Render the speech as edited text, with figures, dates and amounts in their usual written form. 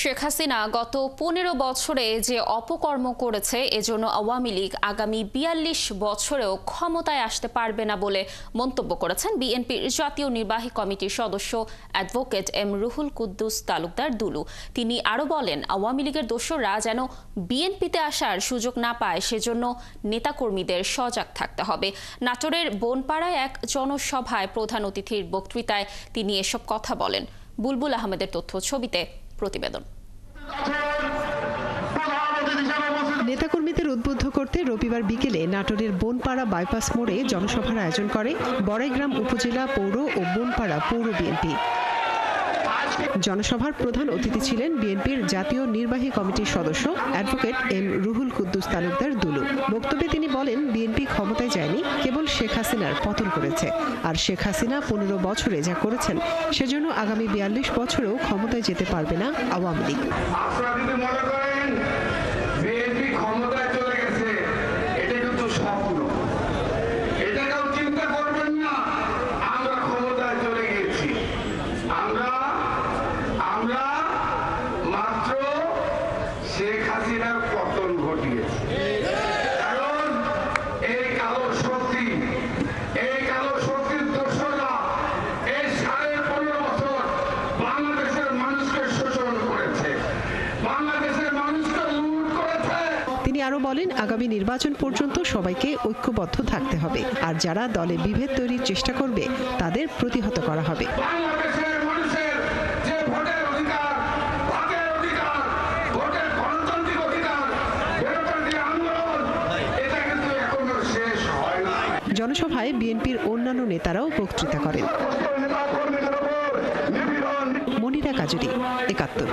শেখ হাসিনা গত ১৫ বছরে যে অপকর্ম করেছে এজন্য আওয়ামী লীগ আগামী ৪২ বছরেও ক্ষমতায় আসতে পারবে না বলে মন্তব্য করেছেন বিএনপির জাতীয় নির্বাহী কমিটির সদস্য অ্যাডভোকেট এম রুহুল কুদ্দুস তালুকদার দুলু। তিনি আরও বলেন, আওয়ামী লীগের দোসররা যেন বিএনপিতে আসার সুযোগ না পায় সেজন্য নেতাকর্মীদের সজাগ থাকতে হবে। নাটোরের বনপাড়ায় এক জনসভায় প্রধান অতিথির বক্তৃতায় তিনি এসব কথা বলেন। বুলবুল আহমেদের তথ্য ছবিতে প্রতিবেদন। নেতাকর্মীদের উদ্বুদ্ধ করতে রবিবার বিকেলে নাটোরের বনপাড়া বাইপাস মোড়ে জনসভার আয়োজন করে বড়াইগ্রাম উপজেলা পৌর ও বনপাড়া পৌর বিএনপি। জনসভার প্রধান অতিথি ছিলেন বিএনপির জাতীয় নির্বাহী কমিটির সদস্য অ্যাডভোকেট এম রুহুল কুদ্দুস তালুকদার দুলু। বক্তব্যে তিনি বলেন, বিএনপি ক্ষমতায় যায়নি, কেবল শেখ হাসিনার পতন করেছে। আর শেখ হাসিনা ১৫ বছরে যা করেছেন সেজন্য আগামী ৪২ বছরেও ক্ষমতায় যেতে পারবে না আওয়ামী লীগ। শেখ হাসিনার পতন ঘটিয়েছে, কারণ এই কালো শক্তির দোসররা এই ১৫.৫ বছর বাংলাদেশের মানুষকে শোষণ করেছে, বাংলাদেশের মানুষকে লুট করেছে। তিনি আরো বলেন, আগামী নির্বাচন পর্যন্ত সবাইকে ঐক্যবদ্ধ থাকতে হবে, আর যারা দলে বিভেদ তৈরির চেষ্টা করবে তাদের প্রতিহত করা হবে। জনসভায় বিএনপির অন্যান্য নেতারাও বক্তৃতা করেন। মনিরা কাজুরি, ৭১।